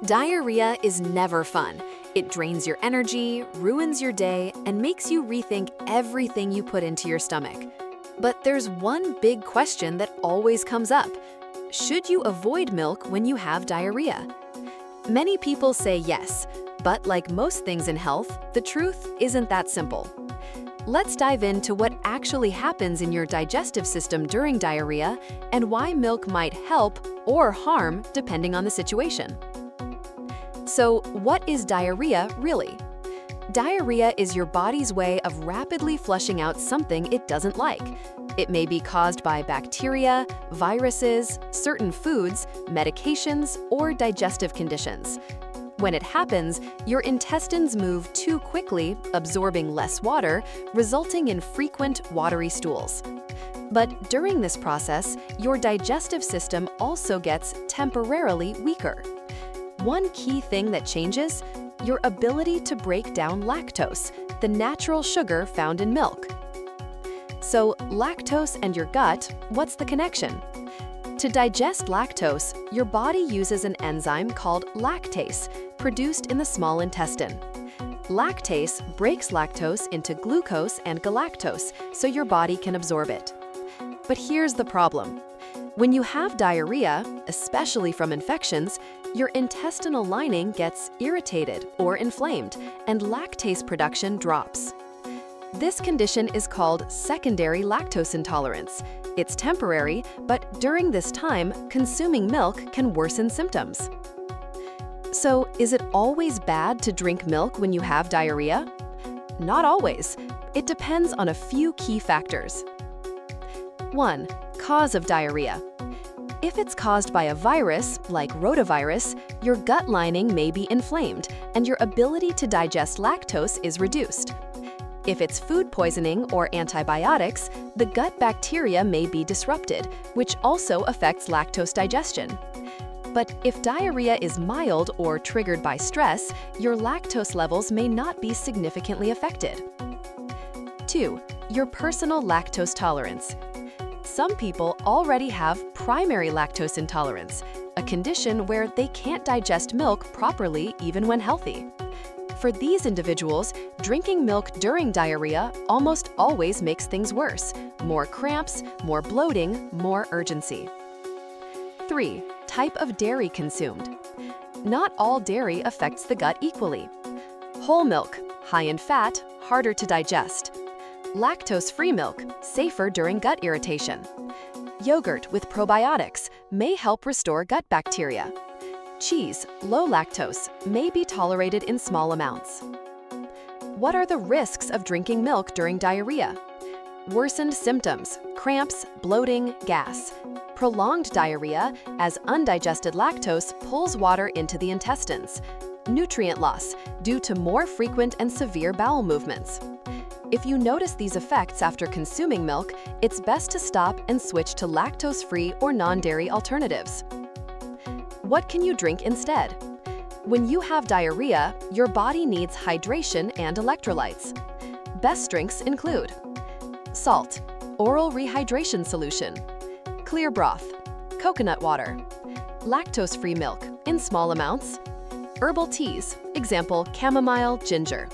Diarrhea is never fun. It drains your energy, ruins your day, and makes you rethink everything you put into your stomach. But there's one big question that always comes up. Should you avoid milk when you have diarrhea? Many people say yes, but like most things in health, the truth isn't that simple. Let's dive into what actually happens in your digestive system during diarrhea and why milk might help or harm depending on the situation. So, what is diarrhea really? Diarrhea is your body's way of rapidly flushing out something it doesn't like. It may be caused by bacteria, viruses, certain foods, medications, or digestive conditions. When it happens, your intestines move too quickly, absorbing less water, resulting in frequent watery stools. But during this process, your digestive system also gets temporarily weaker. One key thing that changes: your ability to break down lactose, the natural sugar found in milk. So, lactose and your gut, what's the connection? To digest lactose, your body uses an enzyme called lactase, produced in the small intestine. Lactase breaks lactose into glucose and galactose so your body can absorb it. But here's the problem. When you have diarrhea, especially from infections, your intestinal lining gets irritated or inflamed, and lactase production drops. This condition is called secondary lactose intolerance. It's temporary, but during this time, consuming milk can worsen symptoms. So, is it always bad to drink milk when you have diarrhea? Not always. It depends on a few key factors. 1. Cause of diarrhea. If it's caused by a virus, like rotavirus, your gut lining may be inflamed, and your ability to digest lactose is reduced. If it's food poisoning or antibiotics, the gut bacteria may be disrupted, which also affects lactose digestion. But if diarrhea is mild or triggered by stress, your lactose levels may not be significantly affected. 2. Your personal lactose tolerance. Some people already have primary lactose intolerance, a condition where they can't digest milk properly even when healthy. For these individuals, drinking milk during diarrhea almost always makes things worse. More cramps, more bloating, more urgency. 3. Type of dairy consumed. Not all dairy affects the gut equally. Whole milk, high in fat, harder to digest. Lactose-free milk, safer during gut irritation. Yogurt with probiotics may help restore gut bacteria. Cheese, low lactose, may be tolerated in small amounts. What are the risks of drinking milk during diarrhea? Worsened symptoms, cramps, bloating, gas. Prolonged diarrhea, as undigested lactose pulls water into the intestines. Nutrient loss, due to more frequent and severe bowel movements. If you notice these effects after consuming milk, it's best to stop and switch to lactose-free or non-dairy alternatives. What can you drink instead? When you have diarrhea, your body needs hydration and electrolytes. Best drinks include salt, oral rehydration solution, clear broth, coconut water, lactose-free milk in small amounts, herbal teas, example chamomile, ginger.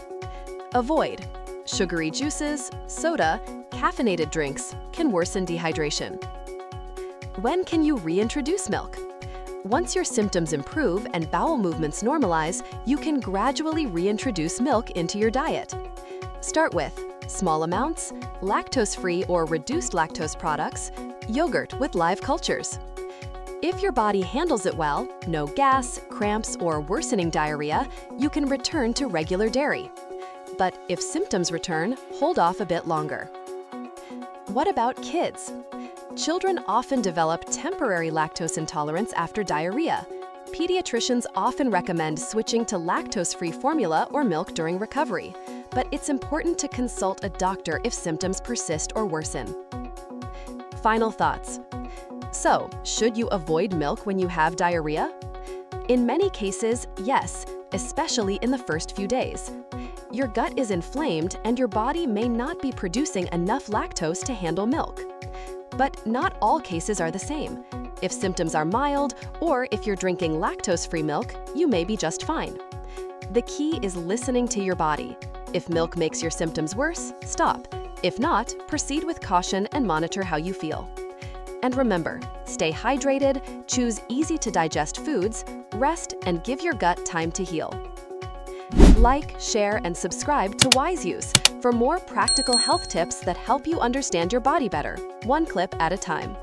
Avoid sugary juices, soda, caffeinated drinks can worsen dehydration. When can you reintroduce milk? Once your symptoms improve and bowel movements normalize, you can gradually reintroduce milk into your diet. Start with small amounts, lactose-free or reduced lactose products, yogurt with live cultures. If your body handles it well, no gas, cramps, or worsening diarrhea, you can return to regular dairy. But if symptoms return, hold off a bit longer. What about kids? Children often develop temporary lactose intolerance after diarrhea. Pediatricians often recommend switching to lactose-free formula or milk during recovery, but it's important to consult a doctor if symptoms persist or worsen. Final thoughts. So, should you avoid milk when you have diarrhea? In many cases, yes, especially in the first few days. Your gut is inflamed and your body may not be producing enough lactose to handle milk. But not all cases are the same. If symptoms are mild, or if you're drinking lactose-free milk, you may be just fine. The key is listening to your body. If milk makes your symptoms worse, stop. If not, proceed with caution and monitor how you feel. And remember, stay hydrated, choose easy-to-digest foods, rest, and give your gut time to heal. Like, share, and subscribe to Wiseuse for more practical health tips that help you understand your body better, one clip at a time.